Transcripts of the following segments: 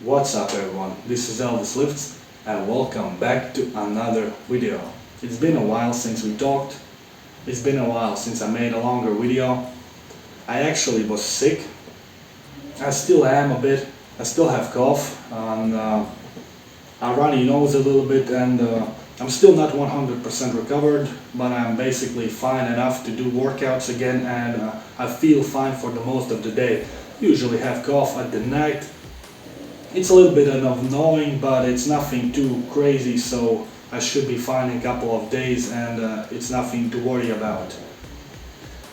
What's up everyone, this is ElvisLifts and welcome back to another video. It's been a while since we talked, it's been a while since I made a longer video. I actually was sick, I still am a bit, I still have cough, and a runny nose a little bit, and I'm still not 100% recovered, but I'm basically fine enough to do workouts again, and I feel fine for the most of the day. Usually have cough at the night. It's a little bit annoying, but it's nothing too crazy, so I should be fine in a couple of days, and it's nothing to worry about.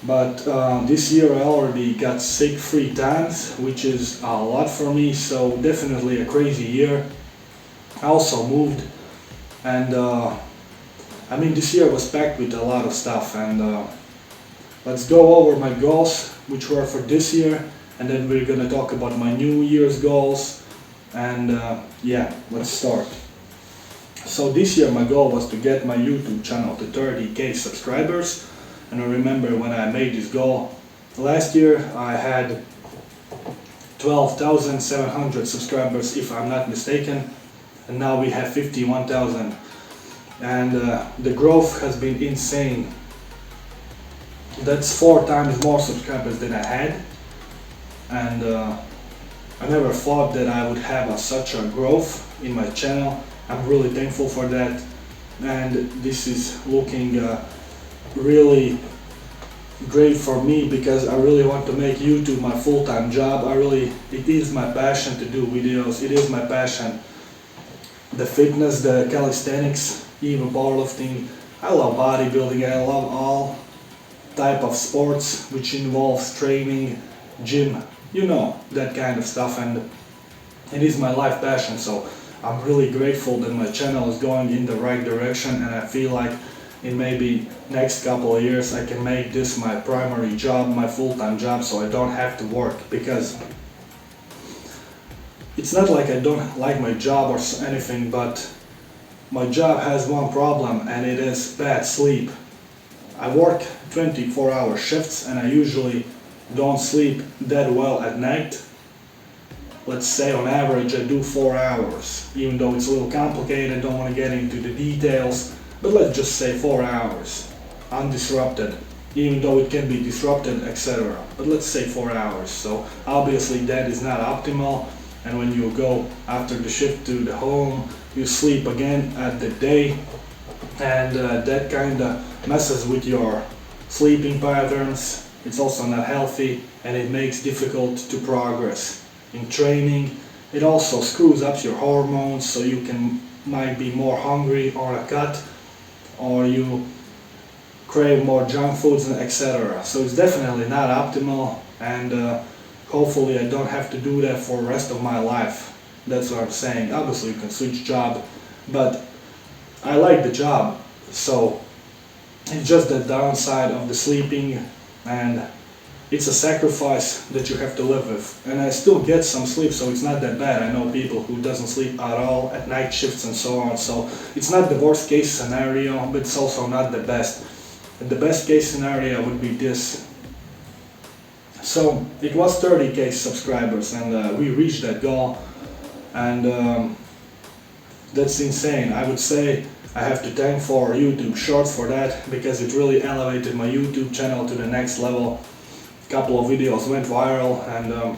But this year I already got sick 3 times, which is a lot for me, so definitely a crazy year. I also moved, and this year was packed with a lot of stuff, and let's go over my goals, which were for this year, and then we're gonna talk about my New Year's goals. And yeah, let's start. So this year my goal was to get my YouTube channel to 30k subscribers, and I remember when I made this goal last year I had 12,700 subscribers if I'm not mistaken, and now we have 51,000, and the growth has been insane. That's 4 times more subscribers than I had, and I never thought that I would have such a growth in my channel. I'm really thankful for that, and this is looking really great for me because I really want to make YouTube my full-time job. It is my passion to do videos, it is my passion. The fitness, the calisthenics, even powerlifting. I love bodybuilding, I love all type of sports which involves training, gym, you know, that kind of stuff, and it is my life passion. So I'm really grateful that my channel is going in the right direction, and I feel like in maybe next couple of years I can make this my primary job, my full-time job, so I don't have to work, because it's not like I don't like my job or anything, but my job has one problem, and it is bad sleep. I work 24-hour shifts, and I usually don't sleep that well at night. Let's say on average I do 4 hours, even though it's a little complicated, don't want to get into the details, but let's just say 4 hours undisrupted, even though it can be disrupted, etc. But let's say 4 hours. So obviously that is not optimal, and when you go after the shift to the home, you sleep again at the day, and that kind of messes with your sleeping patterns. It's also not healthy, and it makes difficult to progress in training. It also screws up your hormones, so you might be more hungry or a cut, or you crave more junk foods, etc. So it's definitely not optimal, and hopefully I don't have to do that for the rest of my life. That's what I'm saying. Obviously you can switch job, but I like the job, so it's just the downside of the sleeping, and it's a sacrifice that you have to live with. And I still get some sleep, so it's not that bad. I know people who doesn't sleep at all at night shifts and so on, so it's not the worst case scenario, but it's also not the best. And the best case scenario would be this. So it was 30k subscribers, and we reached that goal, and that's insane. I would say I have to thank for YouTube Shorts for that, because it really elevated my YouTube channel to the next level. A couple of videos went viral, and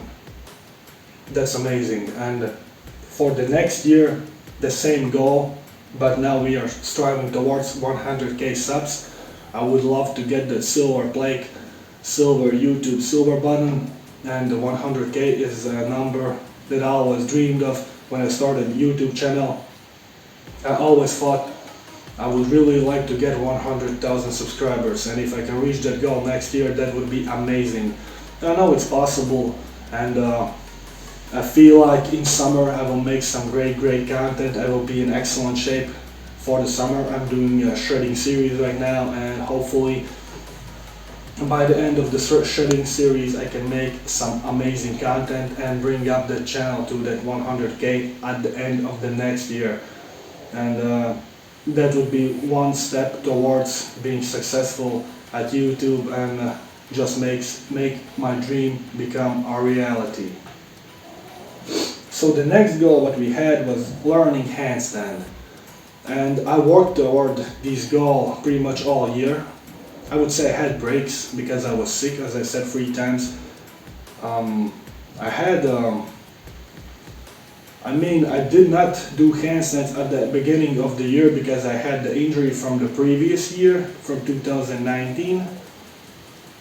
that's amazing. And for the next year, the same goal, but now we are striving towards 100k subs. I would love to get the silver plaque, silver YouTube silver button, and the 100k is a number that I always dreamed of when I started the YouTube channel. I always thought I would really like to get 100,000 subscribers, and if I can reach that goal next year, that would be amazing. I know it's possible, and I feel like in summer I will make some great content. I will be in excellent shape for the summer. I'm doing a shredding series right now, and hopefully by the end of the shredding series I can make some amazing content and bring up the channel to that 100k at the end of the next year. And that would be one step towards being successful at YouTube, and just make my dream become a reality. So the next goal what we had was learning handstand. And I worked toward this goal pretty much all year. I would say I had breaks because I was sick, as I said 3 times. I had, I did not do handstands at the beginning of the year because I had the injury from the previous year, from 2019.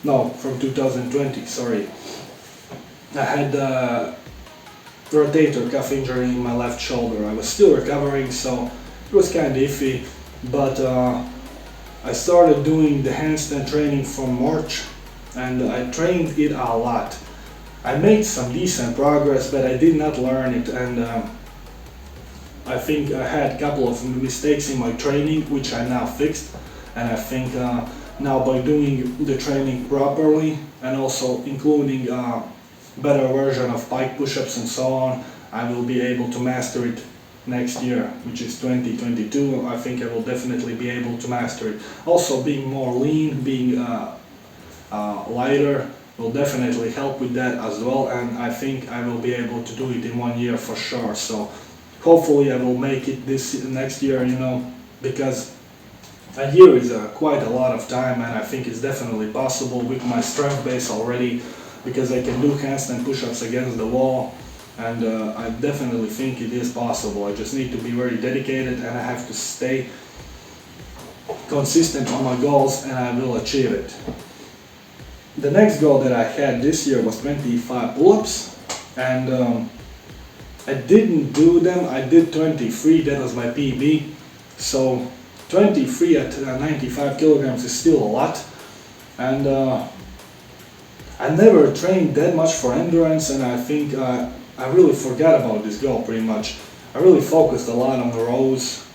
No, from 2020, sorry. I had a rotator cuff injury in my left shoulder. I was still recovering, so it was kind of iffy, but I started doing the handstand training from March, and I trained it a lot. I made some decent progress, but I did not learn it, and I think I had a couple of mistakes in my training, which I now fixed, and I think now by doing the training properly and also including a better version of pike push-ups and so on, I will be able to master it next year, which is 2022. I think I will definitely be able to master it. Also, being more lean, being lighter will definitely help with that as well, and I think I will be able to do it in 1 year for sure. So hopefully I will make it this next year, because a year is quite a lot of time, and I think it's definitely possible with my strength base already, because I can do handstand push-ups against the wall, and I definitely think it is possible. I just need to be very dedicated, and I have to stay consistent on my goals, and I will achieve it. The next goal that I had this year was 25 pull-ups, and I didn't do them. I did 23, that was my PB. So 23 at 95 kilograms is still a lot, and I never trained that much for endurance, and I think I really forgot about this goal pretty much. I really focused a lot on the rows.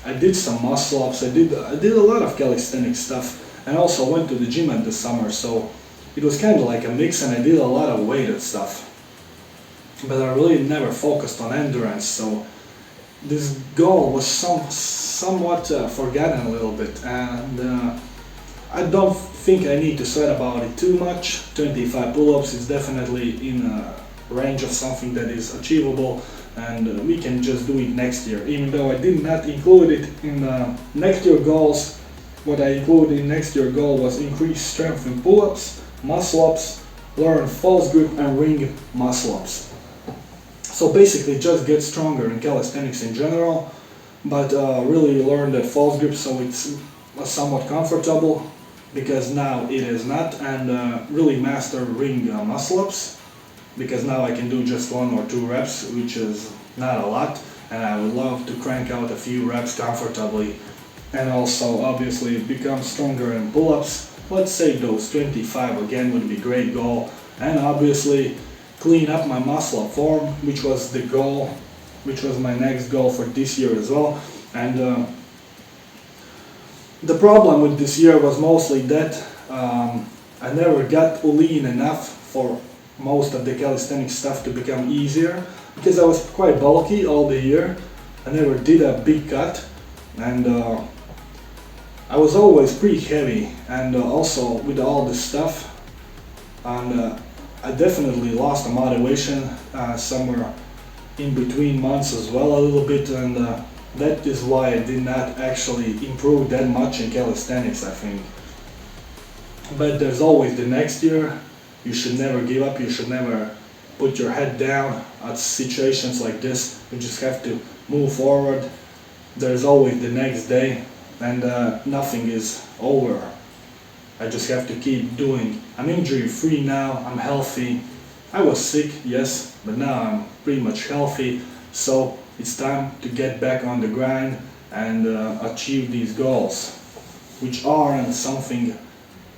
I did some muscle ups, I did a lot of calisthenics stuff, and also went to the gym in the summer, so it was kind of like a mix, and I did a lot of weighted stuff. But I really never focused on endurance, so this goal was somewhat forgotten a little bit, and I don't think I need to sweat about it too much. 25 pull-ups is definitely in a range of something that is achievable, and we can just do it next year. Even though I did not include it in next year goals, what I included in next year goal was increase strength in pull-ups, muscle-ups, learn false grip and ring muscle-ups. So basically just get stronger in calisthenics in general, but really learn that false grip so it's somewhat comfortable, because now it is not, and really master ring muscle-ups, because now I can do just 1 or 2 reps, which is not a lot, and I would love to crank out a few reps comfortably, and also obviously become stronger in pull-ups. Let's say those 25 again would be a great goal, and obviously clean up my muscle up form, which was the goal, which was my next goal for this year as well. And the problem with this year was mostly that I never got lean enough for most of the calisthenics stuff to become easier, because I was quite bulky all the year. I never did a big cut, and I was always pretty heavy, and also with all this stuff, and I definitely lost the motivation somewhere in between months as well a little bit, and that is why I did not actually improve that much in calisthenics, I think. But there's always the next year. You should never give up, you should never put your head down at situations like this. You just have to move forward. There's always the next day, and nothing is over. I just have to keep doing. I'm injury free now, I'm healthy. I was sick, yes, but now I'm pretty much healthy, so it's time to get back on the grind and achieve these goals, which aren't something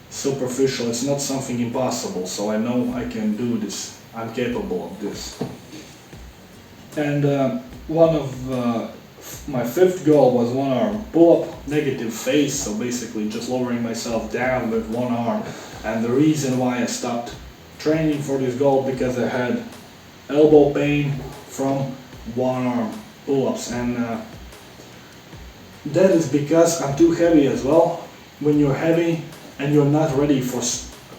superficial. It's not something impossible, so I know I can do this. I'm capable of this. And one of my 5th goal was 1 arm pull-up, negative face, so basically just lowering myself down with 1 arm. And the reason why I stopped training for this goal, because I had elbow pain from 1 arm pull-ups, and that is because I'm too heavy as well. When you're heavy and you're not ready for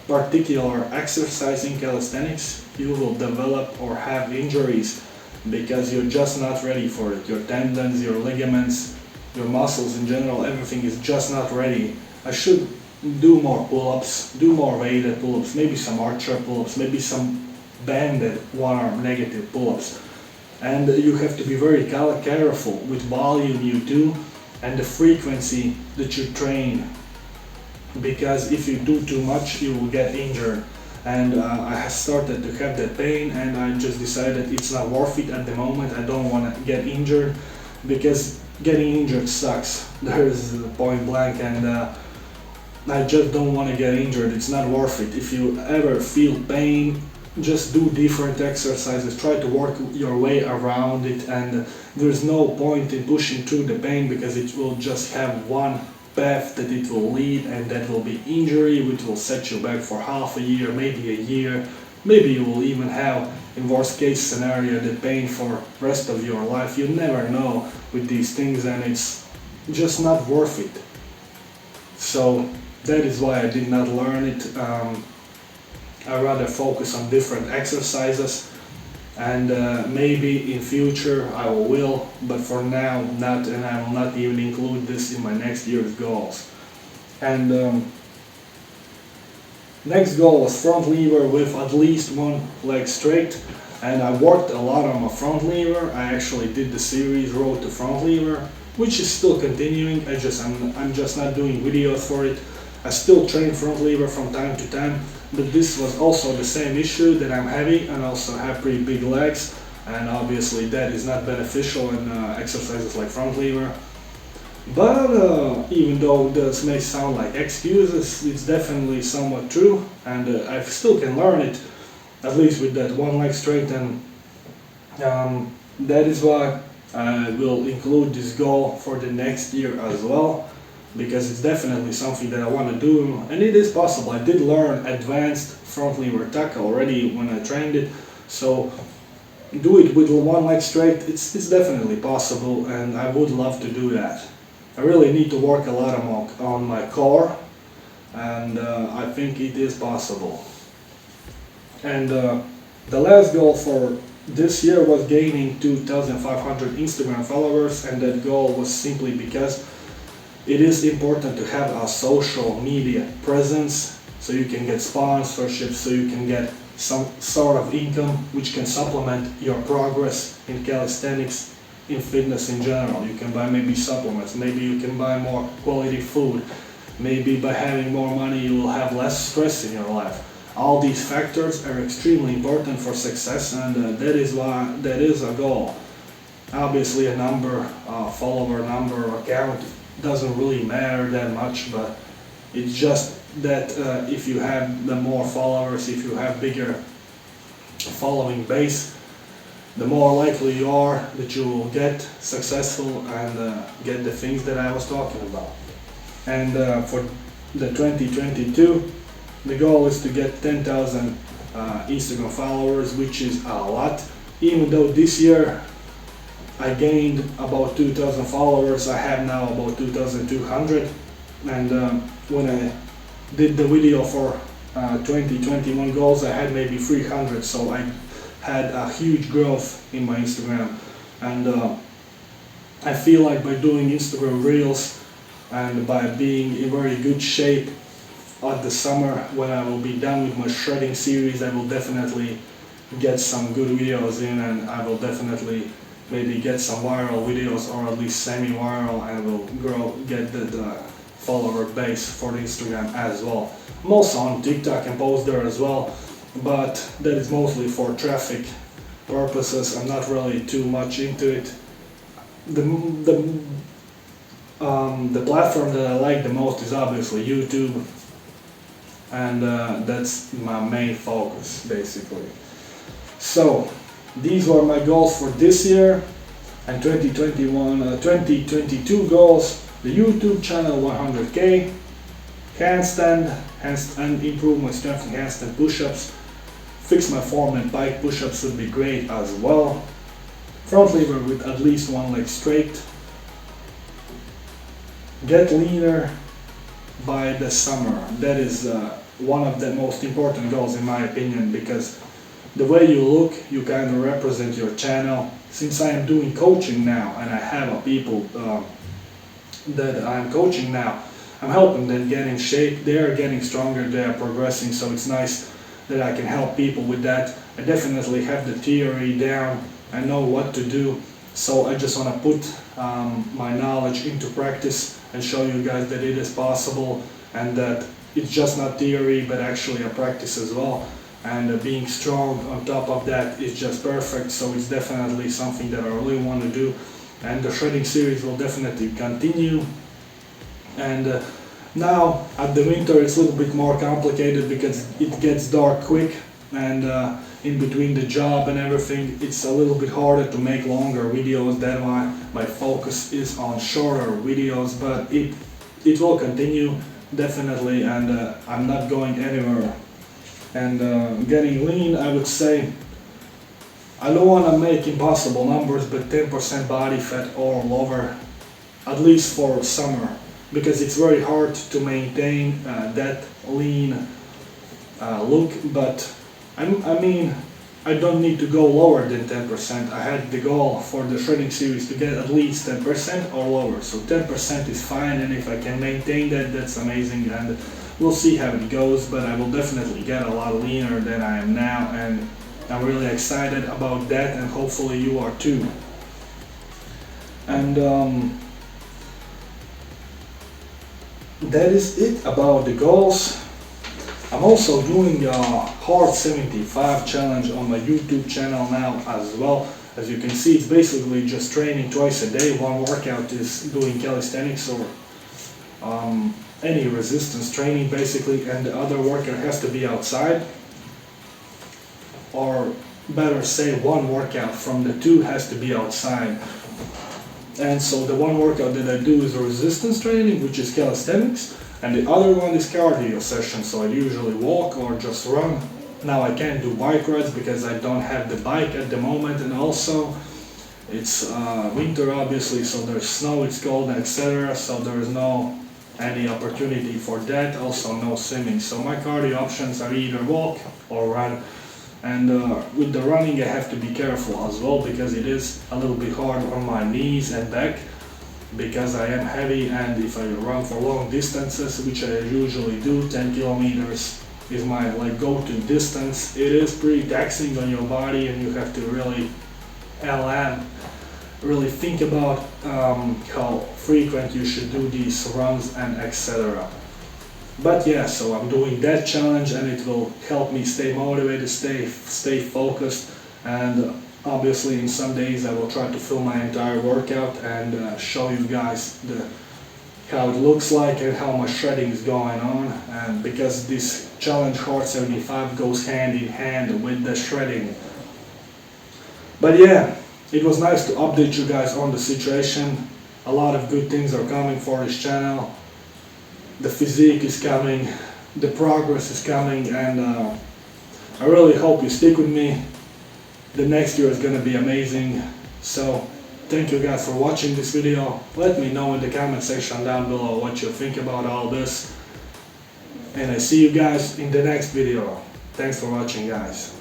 particular exercise in calisthenics, you will develop or have injuries because you're just not ready for it. Your tendons, your ligaments, your muscles in general, everything is just not ready. I should do more pull-ups, do more weighted pull-ups, maybe some archer pull-ups, maybe some banded one-arm negative pull-ups. And you have to be very careful with volume you do and the frequency that you train, because if you do too much you will get injured. And I have started to have that pain, and I just decided it's not worth it at the moment. I don't want to get injured, because getting injured sucks. There's point blank, and I just don't want to get injured. It's not worth it. If you ever feel pain, just do different exercises, try to work your way around it, and there's no point in pushing through the pain, because it will just have one path that it will lead, and that will be injury, which will set you back for half a year, maybe a year. Maybe you will even have, in worst case scenario, the pain for rest of your life. You never know with these things, and it's just not worth it. So that is why I did not learn it. I rather focus on different exercises, and maybe in future I will, but for now not, and I will not even include this in my next year's goals. And next goal was front lever with at least one leg straight, and I worked a lot on my front lever. I actually did the series Road to Front Lever, which is still continuing. I'm just not doing videos for it. I still train front lever from time to time, but this was also the same issue, that I'm heavy and also have pretty big legs, and obviously that is not beneficial in exercises like front lever. But even though this may sound like excuses, it's definitely somewhat true, and I still can learn it, at least with that one leg straight, and that is why I will include this goal for the next year as well, because it's definitely something that I want to do, and it is possible. I did learn advanced front lever tuck already when I trained it, so do it with one leg straight. It's definitely possible, and I would love to do that. I really need to work a lot on my core, and I think it is possible. And the last goal for this year was gaining 2,500 Instagram followers, and that goal was simply because it is important to have a social media presence, so you can get sponsorships, so you can get some sort of income which can supplement your progress in calisthenics, in fitness in general. You can buy maybe supplements, maybe you can buy more quality food, maybe by having more money you will have less stress in your life. All these factors are extremely important for success, and that is a goal. Obviously a number, follower number, account doesn't really matter that much, but it's just that if you have the more followers, if you have bigger following base, the more likely you are that you will get successful and get the things that I was talking about. And for the 2022, the goal is to get 10,000 Instagram followers, which is a lot. Even though this year I gained about 2,000 followers, I have now about 2,200, and when I did the video for 2021 goals, I had maybe 300, so I had a huge growth in my Instagram. And I feel like by doing Instagram Reels and by being in very good shape at the summer, when I will be done with my shredding series, I will definitely get some good videos in, and I will definitely maybe get some viral videos, or at least semi-viral, and will get the follower base for the Instagram as well. I'm also on TikTok and post there as well, but that is mostly for traffic purposes. I'm not really too much into it. The platform that I like the most is obviously YouTube, and that's my main focus basically. So these were my goals for this year, and 2022 goals: the YouTube channel 100k, handstand improve my strength in handstand push-ups, fix my form and bike push-ups would be great as well, front lever with at least one leg straight, get leaner by the summer. That is one of the most important goals in my opinion, because the way you look, you kind of represent your channel. Since I am doing coaching now and I have a people that I'm coaching now, I'm helping them get in shape. They are getting stronger, they are progressing, so it's nice that I can help people with that. I definitely have the theory down, I know what to do, so I just want to put my knowledge into practice and show you guys that it is possible and that it's just not theory but actually a practice as well. And being strong on top of that is just perfect, so it's definitely something that I really want to do. And the shredding series will definitely continue. And now at the winter it's a little bit more complicated because it gets dark quick, and in between the job and everything it's a little bit harder to make longer videos. That's why my focus is on shorter videos, but it will continue definitely, and I'm not going anywhere. And getting lean, I would say, I don't want to make impossible numbers, but 10% body fat or lower, at least for summer, because it's very hard to maintain that lean look. But I mean, I don't need to go lower than 10%. I had the goal for the shredding series to get at least 10% or lower, so 10% is fine, and if I can maintain that, that's amazing. And we'll see how it goes, but I will definitely get a lot leaner than I am now, and I'm really excited about that, and hopefully you are too. And that is it about the goals. I'm also doing a Hard 75 challenge on my YouTube channel now as well. As you can see, it's basically just training twice a day. One workout is doing calisthenics or any resistance training basically, and the other workout has to be outside, or better say one workout from the two has to be outside. And so the one workout that I do is a resistance training, which is calisthenics, and the other one is cardio session, so I usually walk or just run. Now I can't do bike rides because I don't have the bike at the moment, and also it's winter obviously, so there's snow, it's cold, etc., so there is no any opportunity for that. Also no swimming, so my cardio options are either walk or run. And with the running I have to be careful as well, because it is a little bit hard on my knees and back, because I am heavy, and if I run for long distances, which I usually do, 10 kilometers is my go-to distance, it is pretty taxing on your body, and you have to really think about how frequent you should do these runs and etc. But yeah, so I'm doing that challenge, and it will help me stay motivated, stay focused, and obviously in some days I will try to film my entire workout and show you guys how it looks like and how much shredding is going on, and because this challenge Hard 75 goes hand in hand with the shredding. But yeah, it was nice to update you guys on the situation. A lot of good things are coming for this channel. The physique is coming, the progress is coming, and I really hope you stick with me. The next year is gonna be amazing. So thank you guys for watching this video. Let me know in the comment section down below what you think about all this. And I see you guys in the next video. Thanks for watching, guys.